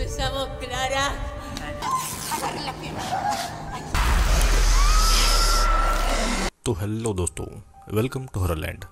Empezamos, Clara. तो hello दोस्तों, welcome to हॉररलैंड।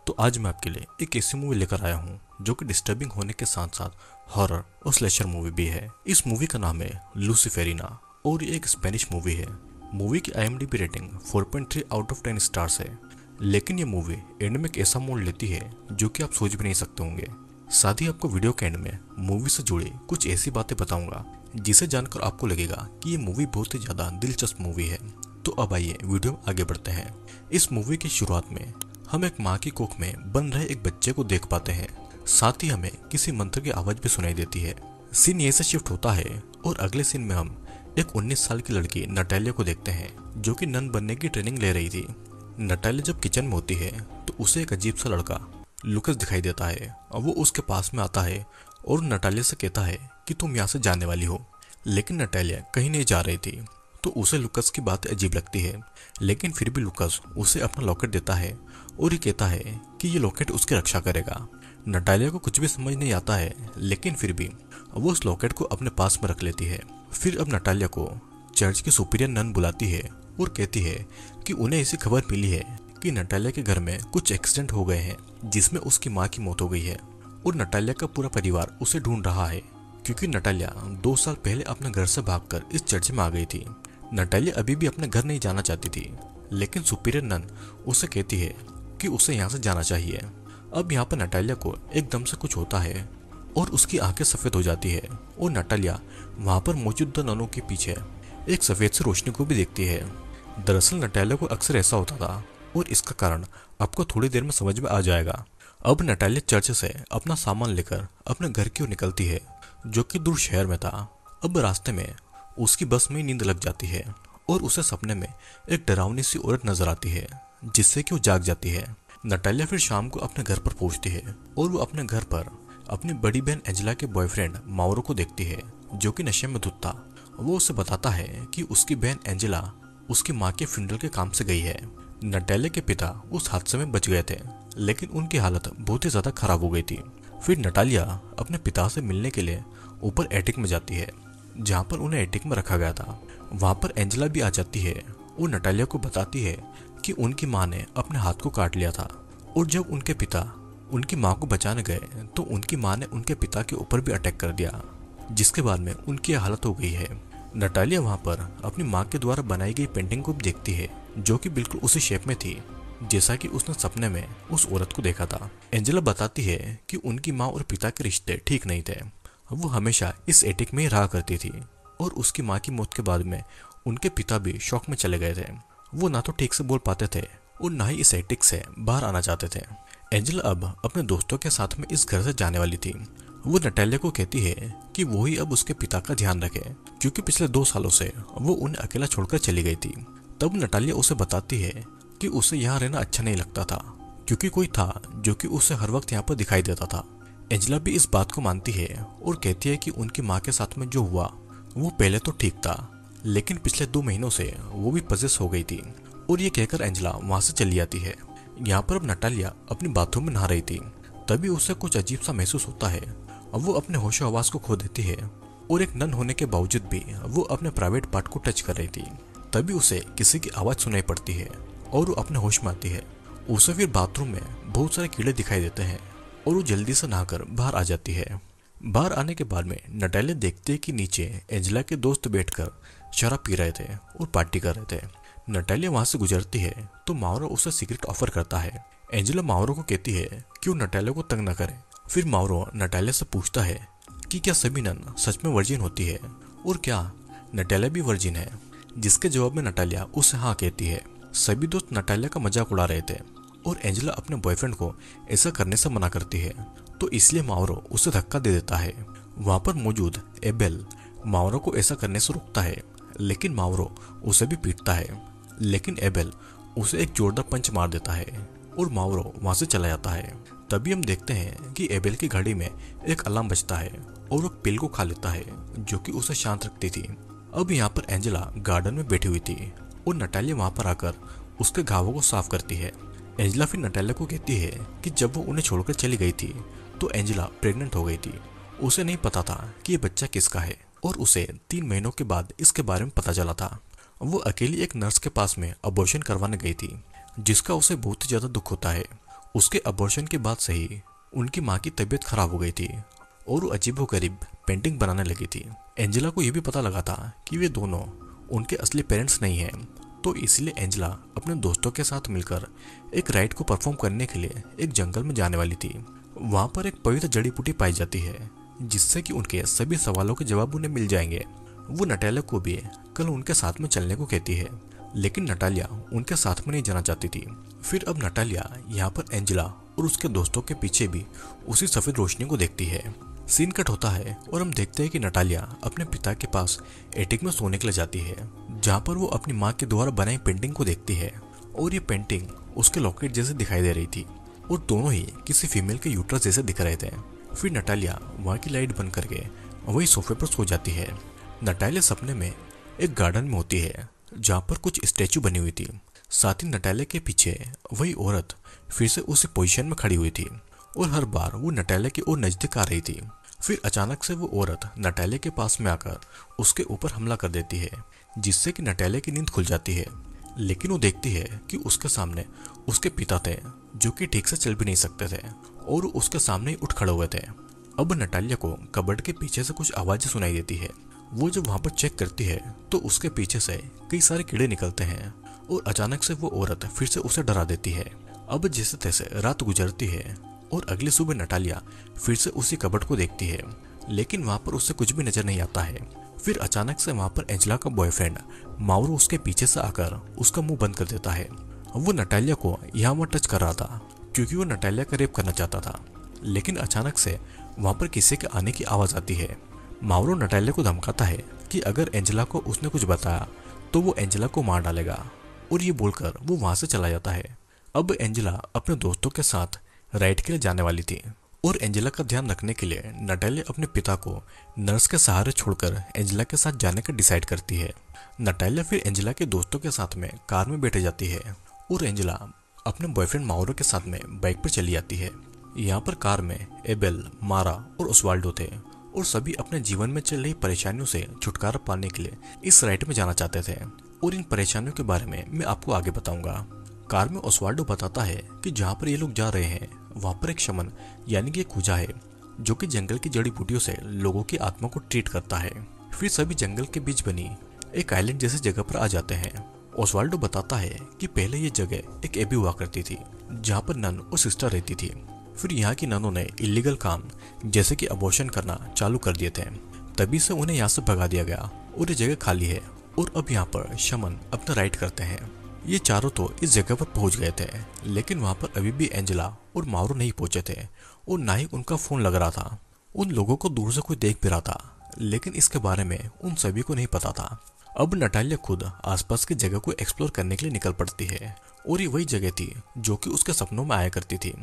तो आज मैं आपके लिए एक ऐसी मूवी लेकर आया हूँ जो कि डिस्टर्बिंग होने के साथ साथ हॉरर और स्लेशर मूवी भी है। इस मूवी का नाम है लूसीफेरिना और ये एक स्पेनिश मूवी है। मूवी की IMDb rating 4.3 out of 10 stars है। लेकिन ये मूवी एंड में एक ऐसा मोड़ लेती है जो कि आप सोच भी नहीं सकते होंगे। साथ ही आपको वीडियो के एंड में मूवी से जुड़ी कुछ ऐसी बातें बताऊंगा जिसे जानकर आपको लगेगा कि ये मूवी बहुत ही ज्यादा दिलचस्प मूवी है। तो अब आइए वीडियो में आगे बढ़ते हैं। इस मूवी की शुरुआत में हम एक माँ की कोख में बन रहे एक बच्चे को देख पाते हैं। साथ ही हमें किसी मंत्र की आवाज भी सुनाई देती है। सीन यहीं से शिफ्ट होता है और अगले सीन में हम एक 19 साल की लड़की नटालिया को देखते हैं जो कि नन बनने की ट्रेनिंग ले रही थी। नटालिया जब किचन में होती है तो उसे एक अजीब सा लड़का लुकस दिखाई देता है और वो उसके पास में आता है और नटालिया से कहता है कि तुम यहाँ से जाने वाली हो। लेकिन नटालिया कहीं नहीं जा रही थी तो उसे लुकस की बात अजीब लगती है। लेकिन फिर भी लुकस उसे अपना लॉकेट देता है और ये कहता है कि ये लॉकेट उसकी रक्षा करेगा। नटालिया को कुछ भी समझ नहीं आता है लेकिन फिर भी वो उस लॉकेट को अपने पास में रख लेती है। फिर अब नटालिया को चर्च की सुपीरियर नन बुलाती है और कहती है कि उन्हें ऐसी खबर मिली है कि नटालिया के घर में कुछ एक्सीडेंट हो गए हैं जिसमें उसकी माँ की मौत हो गई है और नटालिया का पूरा परिवार उसे ढूंढ रहा है क्योंकि नटालिया 2 साल पहले अपने घर से भागकर इस चर्च में आ गई थी। नटालिया अभी भी अपने घर नहीं जाना चाहती थी लेकिन सुपीरियर नन उसे कहती है कि उसे यहाँ से जाना चाहिए। अब यहाँ पर नटालिया को एकदम से कुछ होता है और उसकी आंखें सफेद हो जाती है और नटालिया वहाँ पर मौजूद ननों के पीछे एक सफेद सी रोशनी को भी देखती है। दरअसल नटालिया को अक्सर ऐसा होता था और इसका कारण आपको थोड़ी देर में समझ में आ जाएगा। अब नटालिया चर्च से अपना सामान लेकर अपने घर की ओर निकलती है जो कि दूर शहर में था। अब रास्ते में उसकी बस में नींद लग जाती है और उसे सपने में एक डरावनी सी औरत नजर आती है जिससे कि वो जाग जाती है। नटालिया फिर शाम को अपने घर पर पहुंचती है और वो अपने घर पर अपनी बड़ी बहन एंजेला के बॉयफ्रेंड माउरो को देखती है जो कि नशे में धुत था। वो उसे बताता है कि उसकी बहन एंजेला उसकी माँ के फ्यूनरल के काम से गई है। नटालिया के पिता उस हादसे में बच गए थे लेकिन उनकी हालत बहुत ही ज्यादा खराब हो गई थी। फिर नटालिया अपने पिता से मिलने के लिए ऊपर एटिक में जाती है जहाँ पर उन्हें एटिक में रखा गया था। वहाँ पर एंजेला भी आ जाती है और नटालिया को बताती है कि उनकी माँ ने अपने हाथ को काट लिया था और जब उनके पिता उनकी माँ को बचाने गए तो उनकी माँ ने उनके पिता के ऊपर भी अटैक कर दिया जिसके बाद में उनकी हालत हो गई है। नटालिया वहाँ पर अपनी माँ के द्वारा बनाई गई पेंटिंग को भी देखती है जो कि बिल्कुल उसी शेप में थी जैसा कि उसने सपने में उस औरत को देखा था। एंजेला बताती है कि उनकी माँ और पिता के रिश्ते ठीक नहीं थे। वो हमेशा इस एटिक में ही रहा करती थी और उसकी माँ की मौत के बाद में उनके पिता भी शौक में चले गए थे। वो ना तो ठीक से बोल पाते थे और ना ही इस एटिक से बाहर आना चाहते थे। एंजेला अब अपने दोस्तों के साथ में इस घर से जाने वाली थी। वो नटालिया को कहती है कि वो ही अब उसके पिता का ध्यान रखे क्योंकि पिछले 2 सालों से वो उन्हें अकेला छोड़कर चली गई थी। तब नटालिया उसे बताती है कि उसे यहाँ रहना अच्छा नहीं लगता था क्योंकि कोई था जो कि उसे हर वक्त यहाँ पर दिखाई देता था। एंजेला भी इस बात को मानती है और कहती है कि उनकी माँ के साथ में जो हुआ वो पहले तो ठीक था लेकिन पिछले 2 महीनों से वो भी पजेस हो गई थी। और ये कहकर एंजेला वहाँ से चली जाती है। यहाँ पर अब नटालिया अपनी बाथरूम में नहा रही थी तभी उसे कुछ अजीब सा महसूस होता है और वो अपने होशो आवाज को खो देती है और एक नन होने के बावजूद भी वो अपने प्राइवेट पार्ट को टच कर रही थी। तभी उसे किसी की आवाज सुनाई पड़ती है और वो अपने होश में आती है। उसे फिर बाथरूम में बहुत सारे कीड़े दिखाई देते हैं और वो जल्दी से नहाकर बाहर आ जाती है। बाहर आने के बाद में नटालिया देखती है कि नीचे एंजेला के दोस्त बैठकर शराब पी रहे थे और पार्टी कर रहे थे। नटालिया वहां से गुजरती है तो माउरो उसे सिगरेट ऑफर करता है। एंजेला माउरो को कहती है कि वो नटालिया को तंग न करे। फिर माउरो नटालिया से पूछता है कि क्या सभी नन सच में वर्जिन होती है और क्या नटालिया भी वर्जिन है, जिसके जवाब में नटालिया उसे हाँ कहती है। सभी दोस्त नटालिया का मजाक उड़ा रहे थे और एंजेला अपने बॉयफ्रेंड को ऐसा करने से मना करती है तो इसलिए माउरो उसे धक्का दे देता है। वहां पर मौजूद एबेल माउरो को ऐसा करने से रोकता है लेकिन माउरो उसे भी पीटता है। लेकिन एबेल उसे एक जोरदार पंच मार देता है और माउरो वहां से चला जाता है। तभी हम देखते हैं कि एबेल की घड़ी में एक अलार्म बजता है और वो पिल को खा लेता है जो कि उसे शांत रखती थी। अब यहाँ पर एंजेला गार्डन में बैठी हुई थी और नटालिया वहां पर आकर उसके घावों को साफ करती है। एंजेला फिर नटालिया को कहती है कि जब वो उन्हें छोड़कर चली गई थी तो एंजेला प्रेग्नेंट हो गई थी उसे नहीं पता था कि ये बच्चा किसका है और उसे 3 महीनों के बाद इसके बारे में पता चला था। वो अकेली एक नर्स के पास में अबॉर्शन करवाने गई थी, जिसका उसे बहुत ही ज्यादा दुख होता है। उसके अबॉर्शन के बाद से ही उनकी माँ की तबीयत खराब हो गई थी और वो अजीबोगरीब पेंटिंग बनाने लगी थी। एंजेला को यह भी पता लगा था कि वे दोनों उनके असली पेरेंट्स नहीं हैं, तो इसलिए एंजेला अपने दोस्तों के साथ मिलकर एक राइड को परफॉर्म करने के लिए एक जंगल में जाने वाली थी। वहाँ पर एक पवित्र जड़ी बूटी पाई जाती है, जिससे कि उनके सभी सवालों के जवाब उन्हें मिल जाएंगे। वो नटालिया को भी कल उनके साथ में चलने को कहती है, लेकिन नटालिया उनके साथ में नहीं जाना चाहती थी। फिर अब नटालिया यहाँ पर एंजेला और उसके दोस्तों के पीछे भी उसी सफेद रोशनी को देखती है। सीन कट होता है और हम देखते हैं कि नटालिया अपने पिता के पास एटिक में सोने के लिए जाती है, जहाँ पर वो अपनी माँ के द्वारा बनाई पेंटिंग को देखती है और ये पेंटिंग उसके लॉकेट जैसे दिखाई दे रही थी और दोनों ही किसी फीमेल के यूट्रस जैसे दिख रहे थे। फिर नटालिया वहाँ की लाइट बंद करके वही सोफे पर सो जाती है। नटालिया सपने में एक गार्डन में होती है, जहाँ पर कुछ स्टैचू बनी हुई थी। साथ ही नटालिया के पीछे वही औरत फिर से उसी पोजीशन में खड़ी हुई थी और हर बार वो नटालिया की ओर नजदीक आ रही थी। फिर अचानक से वो औरत नटालिया के पास में आकर उसके ऊपर हमला कर देती है, जिससे कि नटालिया की नींद खुल जाती है। लेकिन वो देखती है कि उसके सामने उसके पिता थे, जो कि ठीक से चल भी नहीं सकते थे और उसके सामने ही उठ खड़े हुए थे। अब नटालिया को कबर्ड के पीछे से कुछ आवाजें सुनाई देती है। वो जब वहां पर चेक करती है तो उसके पीछे से कई सारे कीड़े निकलते हैं और अचानक से वो औरत फिर से उसे डरा देती है। अब जैसे तैसे रात गुजरती है और अगली सुबह नटालिया फिर से उसी कबर्ड को देखती है, लेकिन वहां पर उससे कुछ भी नजर नहीं आता है। फिर अचानक से वहां पर एंजेला का बॉयफ्रेंड माउरो उसके पीछे से आकर उसका मुंह बंद कर देता है। वो नटालिया को यहाँ वहाँ टच कर रहा था क्योंकि वो नटालिया का रेप करना चाहता था, लेकिन अचानक से वहां पर किसी के आने की आवाज आती है। माउरो नटालिया को धमकाता है कि अगर एंजेला को उसने कुछ बताया तो वो एंजेला को मार डालेगा, और ये बोलकर वो वहां से चला जाता है। अब एंजेला अपने दोस्तों के साथ राइड के लिए जाने वाली थी और एंजेला का ध्यान रखने के लिए नटालिया अपने पिता को नर्स के सहारे छोड़कर एंजेला के साथ जाने का डिसाइड करती है। नटालिया फिर एंजेला के दोस्तों के साथ में कार में बैठे जाती है और एंजेला अपने बॉयफ्रेंड माउरो के साथ में बाइक पर चली जाती है। यहाँ पर कार में एबेल, मारा और ओस्वाल्डो थे और सभी अपने जीवन में चल रही परेशानियों से छुटकारा पाने के लिए इस राइड में जाना चाहते थे, और इन परेशानियों के बारे में मैं आपको आगे बताऊंगा। कार में ओस्वाल्डो बताता है कि जहाँ पर ये लोग जा रहे हैं वहाँ पर एक शमन यानी कि एक खूजा है, जो कि जंगल की जड़ी बूटियों से लोगों की आत्मा को ट्रीट करता है। फिर सभी जंगल के बीच बनी एक आइलैंड जैसी जगह पर आ जाते हैं। ओस्वाल्डो बताता है कि पहले ये जगह एक एबी हुआ करती थी, जहाँ पर नन और सिस्टर रहती थी। फिर यहाँ की ननों ने इलीगल काम जैसे कि अबॉर्शन करना चालू कर दिए थे, तभी से उन्हें यहाँ से भगा दिया गया और ये जगह खाली है। और अब यहाँ पर शमन अपना राइड करते हैं। ये चारों तो इस जगह पर पहुंच गए थे, लेकिन वहां पर अभी भी एंजेला और माउरो नहीं पहुंचे थे और ना ही उनका फोन लग रहा था। उन लोगों को दूर से कोई देख भी रहा था, लेकिन इसके बारे में उन सभी को नहीं पता था। अब नटालिया खुद आसपास की जगह को एक्सप्लोर करने के लिए निकल पड़ती है, और ये वही जगह थी जो कि उसके सपनों में आया करती थी।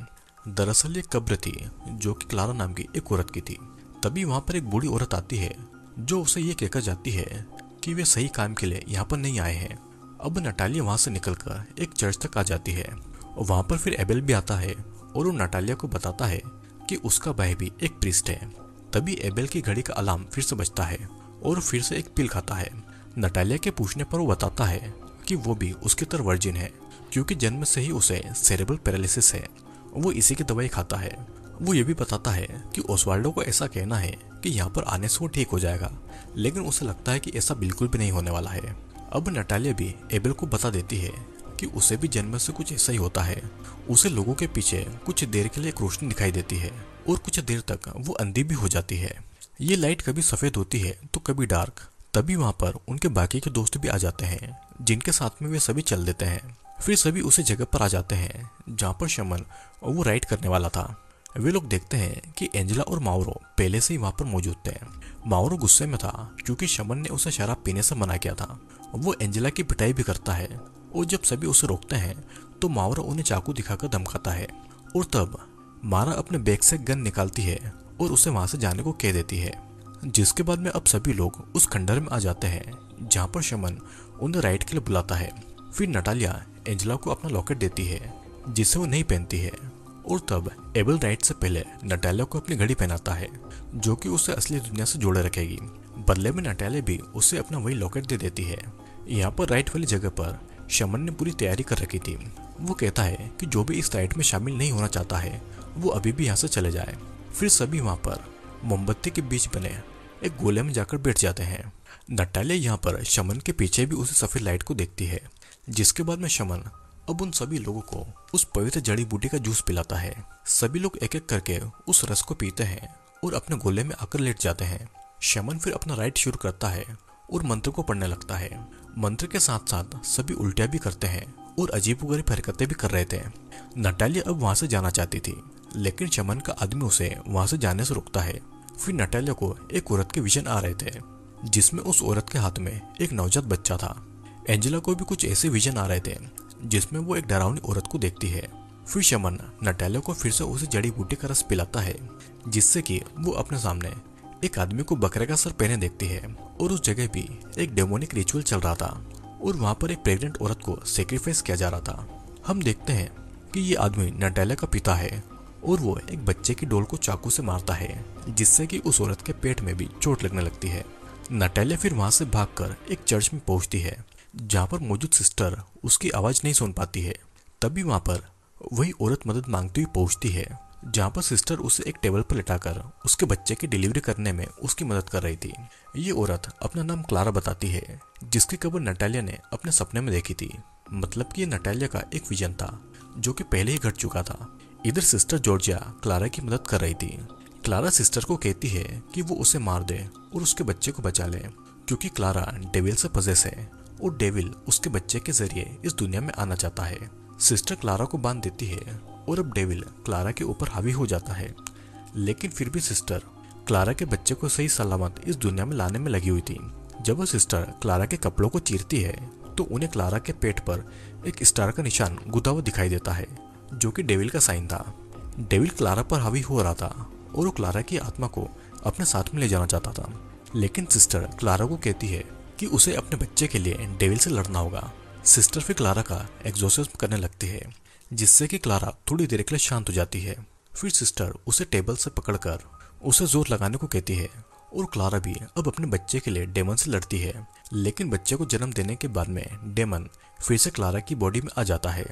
दरअसल ये कब्र थी जो कि क्लारा नाम की एक औरत की थी। तभी वहां पर एक बूढ़ी औरत आती है जो उसे ये कहकर जाती है कि वे सही काम के लिए यहाँ पर नहीं आए हैं। अब नटालिया वहां से निकलकर एक चर्च तक आ जाती है और वहां पर फिर एबेल भी आता है और वो नटालिया को बताता है कि उसका भाई भी एक प्रीस्ट है। तभी एबेल की घड़ी का अलार्म फिर से बजता है और फिर से एक पिल खाता है। नटालिया के पूछने पर वो बताता है कि वो भी उसकी तरह वर्जिन है, क्योंकि जन्म से ही उसे सेरेब्रल पैरालिसिस है। वो इसी की दवाई खाता है। वो ये भी बताता है कि ओस्वाल्डो को ऐसा कहना है कि यहाँ पर आने से वो ठीक हो जाएगा, लेकिन उसे लगता है कि ऐसा बिल्कुल भी नहीं होने वाला है। अब नटालिया भी एबेल को बता देती है कि उसे भी जन्म से कुछ ऐसा ही होता है। उसे लोगों के पीछे कुछ देर के लिए एक रोशनी दिखाई देती है और कुछ देर तक वो अंधी भी हो जाती है। ये लाइट कभी सफेद होती है तो कभी डार्क। तभी वहां पर उनके बाकी के दोस्त भी आ जाते हैं, जिनके साथ में वे सभी चल देते हैं। फिर सभी उसी जगह पर आ जाते हैं जहाँ पर शमन वो राइड करने वाला था। वे लोग देखते हैं कि एंजेला और माउरो पहले से ही वहां पर मौजूद थे। माउरो गुस्से में था क्योंकि शमन ने उसे शराब पीने से मना किया था। वो एंजेला की पिटाई भी करता है और जब सभी उसे रोकते हैं तो माउरो उन्हें चाकू दिखाकर धमकाता है, और तब मारा अपने बैग से गन निकालती है और उसे वहां से जाने को कह देती है। जिसके बाद में अब सभी लोग उस खंडर में आ जाते हैं जहाँ पर शमन उन्हें राइड के लिए बुलाता है। फिर नटालिया एंजेला को अपना लॉकेट देती है जिसे वो नहीं पहनती है, और तब एबल नाइट से पहले नटालिया को अपनी घड़ी पहनाता है जो कि उसे असली दुनिया से जोड़े रखेगी। बदले में नटालिया भी उसे अपना वही लॉकेट दे देती है। यहाँ पर राइट वाली जगह पर शमन ने पूरी तैयारी कर रखी थी। वो कहता है कि जो भी इस राइड में शामिल नहीं होना चाहता है वो अभी भी यहाँ से चले जाए। फिर सभी वहाँ पर मोमबत्ती के बीच बने एक गोले में जाकर बैठ जाते हैं। नटालिया यहाँ पर शमन के पीछे भी उसी सफेद लाइट को देखती है, जिसके बाद में शमन अब उन सभी लोगों को उस पवित्र जड़ी बूटी का जूस पिलाता है। सभी लोग एक एक करके उस रस को पीते हैं और अपने गोले में आकर लेट जाते हैं। शमन फिर अपना राइड शुरू करता है और मंत्र को पढ़ने लगता है। मंत्र के साथ साथ सभी उल्टियां भी करते हैं और अजीबोगरीब हरकतें भी कर रहे थे। नटालिया अब वहां से जाना चाहती थी, लेकिन शमन का आदमी उसे वहां से जाने से रोकता है। फिर नटालिया को एक औरत के विजन आ रहे थे, जिसमें उस औरत के हाथ में एक नवजात बच्चा था। एंजेला को भी कुछ ऐसे विजन आ रहे थे, जिसमें वो एक डरावनी औरत को देखती है। फिर शमन नटालिया को फिर से उसे जड़ी बूटी का रस पिलाता है, जिससे कि वो अपने सामने एक आदमी को बकरे का सर पहने देखती है। और उस जगह भी एक डेमोनिक रिचुअल चल रहा था और वहां पर एक प्रेग्नेंट औरत को सेक्रीफाइस किया जा रहा था। हम देखते हैं कि ये आदमी नटालिया का पिता है और वो एक बच्चे की डोल को चाकू से मारता है, जिससे कि उस औरत के पेट में भी चोट लगने लगती है। नटालिया फिर वहां से भागकर एक चर्च में पहुंचती है, जहां पर मौजूद सिस्टर उसकी आवाज नहीं सुन पाती है। तभी वहां पर वही औरत मदद मांगती हुई पहुंचती है, जहां पर सिस्टर उसे एक टेबल पर लिटाकर उसके बच्चे की डिलीवरी करने में उसकी मदद कर रही थी। ये औरत अपना नाम क्लारा बताती है, जिसकी खबर नटालिया ने अपने सपने में देखी थी। मतलब कि ये नटालिया का एक विजन था जो कि पहले ही घट चुका था। इधर सिस्टर जॉर्जिया क्लारा की मदद कर रही थी। क्लारा सिस्टर को कहती है कि वो उसे मार दे और उसके बच्चे को बचा ले, क्योंकि क्लारा डेविल से पजेस है और डेविल उसके बच्चे के जरिए इस दुनिया में आना चाहता है। सिस्टर क्लारा को बांध देती है और अब डेविल क्लारा के ऊपर हावी हो जाता है, लेकिन फिर भी सिस्टर क्लारा के बच्चे को सही सलामत इस दुनिया में लाने में लगी हुई थी। जब वो सिस्टर क्लारा के कपड़ों को चीरती है तो उन्हें क्लारा के पेट पर एक स्टार का निशान गुदा हुआ दिखाई देता है, जो कि डेविल का साइन था। डेविल क्लारा पर हावी हो रहा था और वो क्लारा की आत्मा को अपने साथ में ले जाना चाहता था, लेकिन सिस्टर क्लारा को कहती है कि उसे अपने बच्चे के लिए डेविल से लड़ना होगा। सिस्टर फिर क्लारा का एग्जॉर्सिज्म करने लगती है, जिससे कि क्लारा थोड़ी देर के लिए शांत हो जाती है। फिर सिस्टर उसे टेबल से पकड़कर उसे जोर लगाने को कहती है और क्लारा भी अब अपने बच्चे के लिए डेमन से लड़ती है। लेकिन बच्चे को जन्म देने के बाद में डेमन फिर से क्लारा की बॉडी में आ जाता है।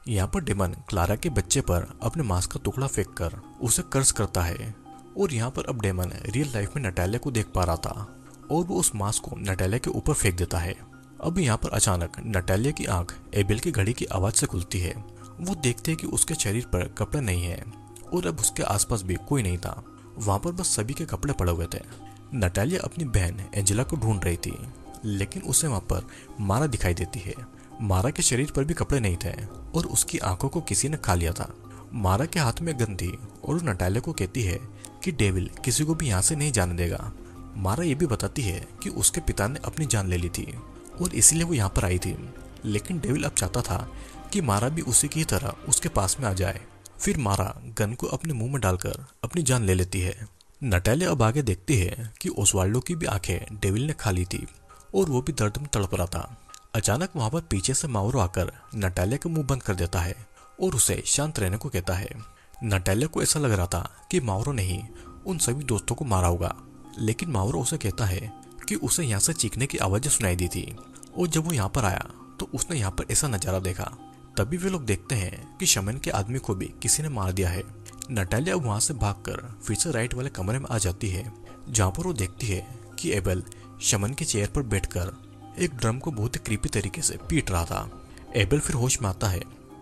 यहाँ पर डेमन क्लारा के बच्चे पर अपने मांस का टुकड़ा फेंक कर उसे कर्ज करता है और यहाँ पर अब डेमन रियल लाइफ में नटालिया को देख पा रहा था और वो उस मांस को नटालिया के ऊपर फेंक देता है। अब यहाँ पर अचानक नटालिया की आंख एबेल की घड़ी की आवाज से खुलती है। वो देखते हैं कि उसके शरीर पर कपड़े नहीं है और अब उसके आसपास भी कोई नहीं था। वहां पर बस सभी के कपड़े पड़े हुए थे। नटालिया अपनी बहन एंजेला को ढूंढ रही थी, लेकिन उसे वहां पर मारा दिखाई देती है। मारा के शरीर पर भी कपड़े नहीं थे और उसकी आंखों को किसी ने खा लिया था। मारा के हाथ में गन थी और वो नटालिया को कहती है कि डेविल किसी को भी यहाँ से नहीं जाने देगा। मारा ये भी बताती है कि उसके पिता ने अपनी जान ले ली थी और इसीलिए वो यहाँ पर आई थी, लेकिन डेविल अब चाहता था कि मारा भी उसी की तरह उसके पास में आ जाए। फिर मारा गन को अपने मुंह में डालकर अपनी जान ले लेती है। नटालिया अब आगे देखती है कि ओस्वाल्डो की भी आंखें डेविल ने खा ली थी और वो भी दर्द में तड़प रहा था। अचानक वहां पर पीछे से माउरो आकर नटालिया का मुंह बंद कर देता है और उसे शांत रहने को कहता है। नटालिया को ऐसा लग रहा था कि माउरो ने ही उन सभी दोस्तों को मारा होगा, लेकिन माउरो उसे कहता है कि उसे यहाँ से चीखने की आवाजें सुनाई दी थी और जब वो यहाँ पर आया तो उसने यहाँ पर ऐसा नजारा देखा। तभी वे लोग देखते हैं कि शमन के आदमी को भी किसी ने मार दिया है। नटालिया वहां से भागकर फिर से राइट वाले कमरे में आ जाती है, जहां पर वो देखती है कि एबेल शमन की चेयर पर बैठकर एक ड्रम को बहुत ही क्रीपी तरीके से पीट रहा था। एबेल फिर होश में आता है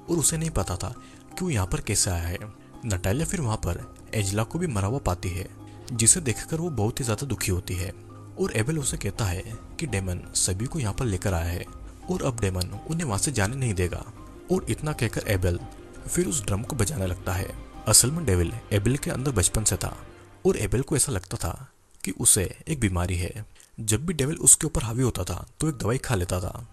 और उसे नहीं पता था कि वो यहाँ पर कैसे आया है। नटालिया फिर वहां पर एंजेला को भी मरा हुआ पाती है, जिसे देखकर वो बहुत ही ज्यादा दुखी होती है और एबेल उसे कहता है कि डेमन सभी को यहाँ पर लेकर आया है और अब डेमन उन्हें वहां से जाने नहीं देगा। और इतना कहकर एबेल फिर उस ड्रम को बजाने लगता है। असल में डेविल एबेल के अंदर बचपन से था और एबेल को ऐसा लगता था कि उसे एक बीमारी है। जब भी डेविल उसके ऊपर हावी होता था तो एक दवाई खा लेता था,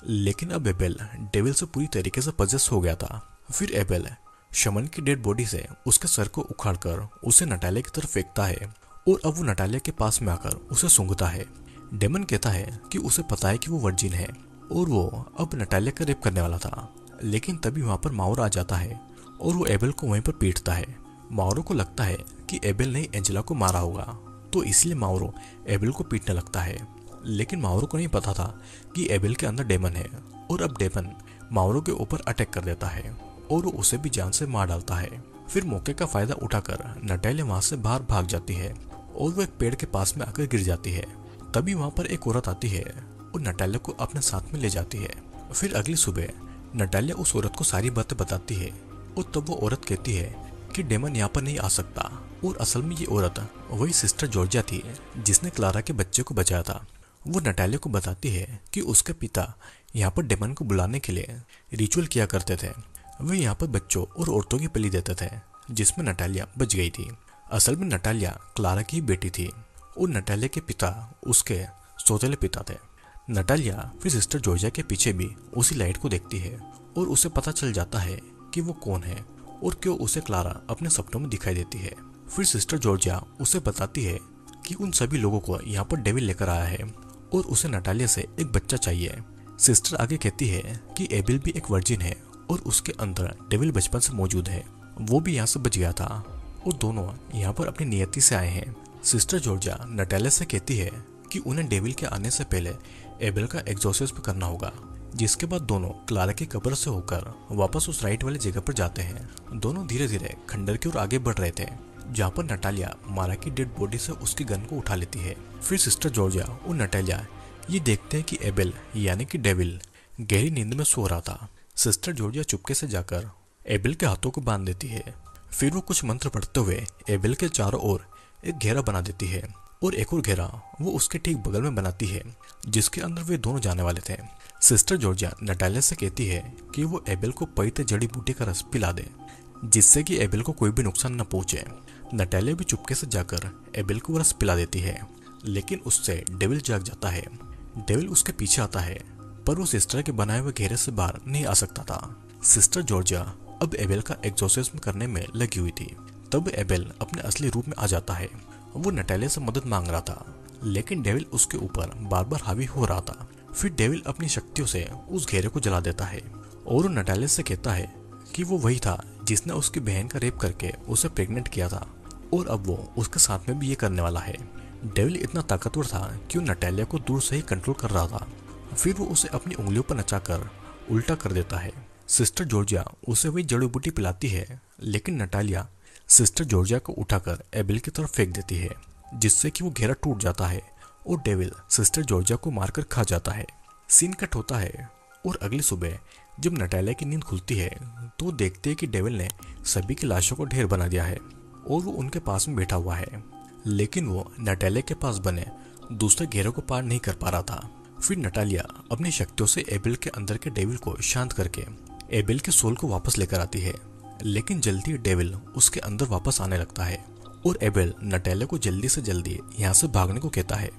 लेकिन अब एबेल डेविल से पूरी तरीके से पजेस हो गया था। फिर एबेल शमन की डेड बॉडी से उसके सर को उखाड़कर उसे नटालिया की तरफ फेंकता है और अब वो नटालिया के पास में आकर उसे सूंघता है। डेमन कहता है कि उसे पता है कि वो वर्जिन है और वो अब नटालिया का रेप करने वाला था, लेकिन तभी वहां पर माउरो आ जाता है और वो एबेल को वहीं पर पीटता है। माउरो को लगता है कि एबेल ने एंजेला को मारा होगा, तो इसलिए माउरो एबेल को पीटने लगता है। लेकिन माउरो को नहीं पता था कि एबेल के अंदर डेमन है, और अब डेमन माउरो के ऊपर अटैक कर देता है और वो उसे भी जान से मार डालता है। फिर मौके का फायदा उठाकर नटालिया वहां से बाहर भाग जाती है और वो एक पेड़ के पास में आकर गिर जाती है। तभी वहां पर एक औरत आती है और नटालिया को अपने साथ में ले जाती है। फिर अगली सुबह नटालिया उस औरत को सारी बातें बताती है और तब वो औरत कहती है कि डेमन यहाँ पर नहीं आ सकता, और असल में ये औरत वही सिस्टर जॉर्जिया थी जिसने क्लारा के बच्चे को बचाया था। वो नटालिया को बताती है कि उसके पिता यहाँ पर डेमन को बुलाने के लिए रिचुअल किया करते थे। वे यहाँ पर बच्चों और औरतों की बलि देते थे, जिसमें नटालिया बच गई थी। असल में नटालिया क्लारा की बेटी थी और नटालिया के पिता उसके सौतेले पिता थे। नटालिया फिर सिस्टर जॉर्जिया के पीछे भी उसी लाइट को देखती है और उसे पता चल जाता है कि वो कौन है और क्यों उसे क्लारा अपने सपनों में दिखाई देती है। फिर सिस्टर जॉर्जिया उसे बताती है कि उन सभी लोगों को यहाँ पर डेविल लेकर आया है और उसे नटालिया से एक बच्चा चाहिए। सिस्टर आगे कहती है कि एबेल भी एक वर्जिन है और उसके अंदर डेविल बचपन से मौजूद है, वो भी यहाँ से बच गया था और दोनों यहाँ पर अपनी नियति से आए हैं। सिस्टर जॉर्जिया नटालिया से कहती है कि उन्हें डेविल के आने से पहले एबेल का एग्जॉर्सिज्म करना होगा, जिसके बाद दोनों क्लारा की कब्र से होकर वापस उस राइट वाली जगह पर जाते हैं। दोनों धीरे धीरे खंडर की ओर आगे बढ़ रहे थे, जहाँ पर नटालिया मारा की डेड बॉडी से उसकी गन को उठा लेती है। फिर सिस्टर जॉर्जिया और नटालिया ये देखते हैं कि एबेल यानी कि डेविल गहरी नींद में सो रहा था। सिस्टर जॉर्जिया चुपके से जाकर एबेल के हाथों को बांध देती है। फिर वो कुछ मंत्र पढ़ते हुए एबेल के चारों ओर एक घेरा बना देती है और एक और घेरा वो उसके ठीक बगल में बनाती है, जिसके अंदर वे दोनों जाने वाले थे। सिस्टर जॉर्जिया नटालिया से कहती है कि वो एबेल को पवित्र जड़ी बूटी का रस पिला दे, जिससे कि एबेल को कोई भी नुकसान न पहुंचे। नटालिया भी चुपके से जाकर एबेल को रस पिला देती है, लेकिन उससे डेविल जाग जाता है। डेविल उसके पीछे आता है, पर वो सिस्टर के बनाए हुए घेरे से बाहर नहीं आ सकता था। सिस्टर जॉर्जिया अब एबेल का एग्जॉर्सिज्म करने में लगी हुई थी। तब एबेल अपने असली रूप में आ जाता है। वो नटालिया से मदद मांग रहा था, लेकिन डेविल उसके ऊपर बार बार हावी हो रहा था। फिर डेविल अपनी शक्तियों से उस घेरे को जला देता है और वो नटालिया से कहता है कि वो वही था जिसने उसकी बहन का रेप करके उसे प्रेग्नेंट किया था, और अब वो उसके साथ में भी ये करने वाला है। डेविल इतना ताकतवर था कि वो नटालिया को दूर से ही कंट्रोल कर रहा था। फिर वो उसे अपनी उंगलियों पर नचाकर उल्टा कर देता है। सिस्टर जॉर्जिया उसे वही जड़ी बूटी पिलाती है, लेकिन नटालिया सिस्टर जॉर्जिया को उठाकर एबेल की तरफ फेंक देती है, जिससे कि वो घेरा टूट जाता है और डेविल सिस्टर जॉर्जिया को मारकर खा जाता है। सीन कट होता है और अगली सुबह जब नटालिया की नींद खुलती है तो वो देखते हैं कि डेविल ने सभी की लाशों को ढेर बना दिया है और वो उनके पास में बैठा हुआ है, लेकिन वो नटालिया के पास बने दूसरे घेरे को पार नहीं कर पा रहा था। फिर नटालिया अपनी शक्तियों से एबेल के अंदर के डेविल को शांत करके एबेल के सोल को वापस लेकर आती है, लेकिन जल्दी डेविल उसके अंदर वापस आने लगता है और एबेल नटालिया को जल्दी से जल्दी यहाँ से भागने को कहता है।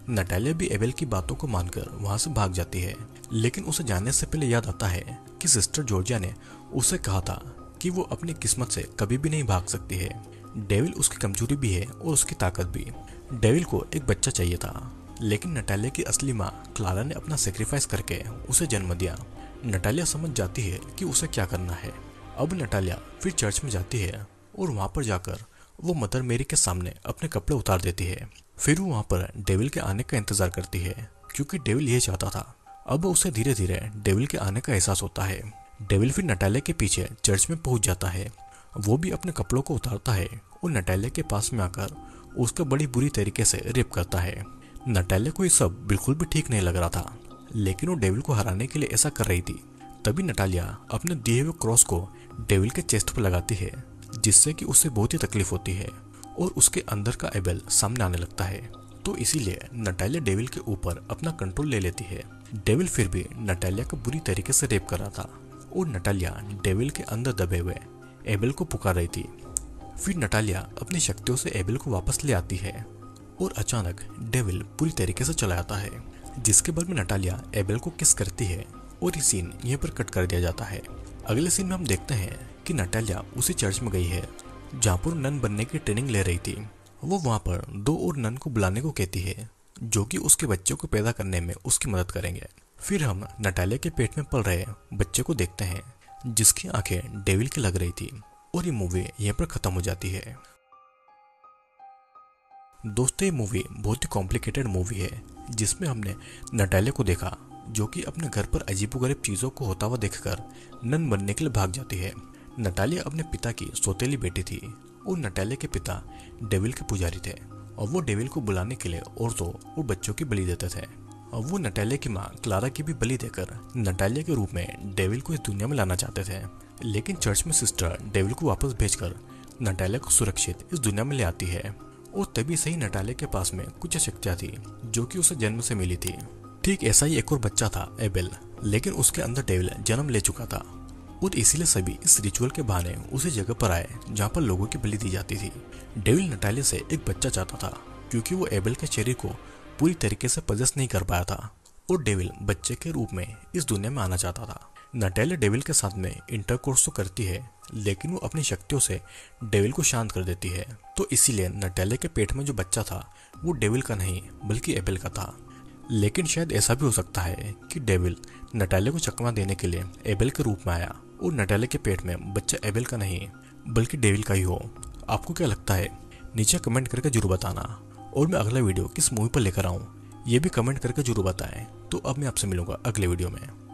नटालिया भी एबेल की बातों को मानकर वहाँ से भाग जाती है, लेकिन उसे जाने से पहले याद आता है कि सिस्टर जॉर्जिया ने उसे कहा था कि वो अपनी किस्मत से कभी भी नहीं भाग सकती है। डेविल उसकी कमजोरी भी है और उसकी ताकत भी। डेविल को एक बच्चा चाहिए था, लेकिन नटालिया की असली माँ क्लारा ने अपना सेक्रीफाइस करके उसे जन्म दिया। नटालिया समझ जाती है कि उसे क्या करना है। अब नटालिया फिर चर्च में जाती है और वहाँ पर जाकर वो मदर मेरी के सामने अपने कपड़े उतार देती है। फिर वो वहाँ पर डेविल के आने का इंतजार करती है, क्योंकि डेविल ये चाहता था। अब उसे धीरे धीरे डेविल के आने का एहसास होता है। डेविल फिर नटालिया के पीछे चर्च में पहुंच जाता है। वो भी अपने कपड़ों को उतारता है और नटालिया के पास में आकर उसका बड़ी बुरी तरीके से रेप करता है। नटालिया को ये सब बिल्कुल भी ठीक नहीं लग रहा था, लेकिन वो डेविल को हराने के लिए ऐसा कर रही थी। तभी नटालिया अपने दिए हुए क्रॉस को डेविल के चेस्ट पर लगाती है, जिससे कि उसे बहुत ही तकलीफ होती है और उसके अंदर का एबेल सामने आने लगता है। तो इसीलिए नटालिया डेविल के ऊपर अपना कंट्रोल ले लेती है। डेविल फिर भी नटालिया को बुरी तरीके से रेप कर रहा था और नटालिया डेविल के अंदर दबे हुए एबेल को पुकार रही थी। फिर नटालिया अपनी शक्तियों से एबेल को वापस ले आती है और अचानक डेविल पूरी तरीके से चला जाता है, जिसके बाद में नटालिया एबेल को किस करती है और ये सीन यहीं पर कट कर दिया जाता है। अगले सीन में हम देखते हैं कि नटालिया उसी चर्च में गई है जहाँ पर नन बनने की ट्रेनिंग ले रही थी। वो वहाँ पर 2 और नन को बुलाने को कहती है, जो कि उसके बच्चों को पैदा करने में उसकी मदद करेंगे। फिर हम नटालिया के पेट में पल रहे बच्चे को देखते हैं, जिसकी आंखें डेविल की लग रही थी। और ये मूवी यहीं पर खत्म हो जाती है। दोस्तों, ये मूवी बहुत ही कॉम्प्लिकेटेड मूवी है जिसमें हमने नटालिया को देखा जो कि अपने घर पर अजीबोगरीब चीज़ों को होता हुआ देखकर नन बनने के लिए भाग जाती है। नटालिया अपने पिता की सौतेली बेटी थी और नटालिया के पिता डेविल के पुजारी थे और वो डेविल को बुलाने के लिए औरतों और बच्चों की बलि देते थे। और वो नटालिया की माँ क्लारा की भी बलि देकर नटालिया के रूप में डेविल को इस दुनिया में लाना चाहते थे। लेकिन चर्च में सिस्टर डेविल को वापस भेजकर नटालिया को सुरक्षित इस दुनिया में ले आती है। और तभी से ही नटालिया के पास में कुछ शक्तियाँ थी जो कि उसे जन्म से मिली थी। ठीक ऐसा ही एक और बच्चा था एबेल, लेकिन उसके अंदर डेविल जन्म ले चुका था और इसीलिए सभी इस रिचुअल के बहाने उसी जगह पर आए जहाँ पर लोगों की बलि दी जाती थी। डेविल नटालिया से एक बच्चा चाहता था क्योंकि वो एबेल के शरीर को पूरी तरीके से पजेस नहीं कर पाया था और डेविल बच्चे के रूप में इस दुनिया में आना चाहता था। नटालिया डेविल के साथ में इंटरकोर्स तो करती है लेकिन वो अपनी शक्तियों से डेविल को शांत कर देती है। तो इसीलिए नटालिया के पेट में जो बच्चा था वो डेविल का नहीं बल्कि एबेल का था। लेकिन शायद ऐसा भी हो सकता है कि डेविल नटालिया को चकमा देने के लिए एबेल के रूप में आया और नटालिया के पेट में बच्चा एबेल का नहीं बल्कि डेविल का ही हो। आपको क्या लगता है? नीचे कमेंट करके जरूर बताना। और मैं अगला वीडियो किस मूवी पर लेकर आऊँ ये भी कमेंट करके जरूर बताएं। तो अब मैं आपसे मिलूंगा अगले वीडियो में।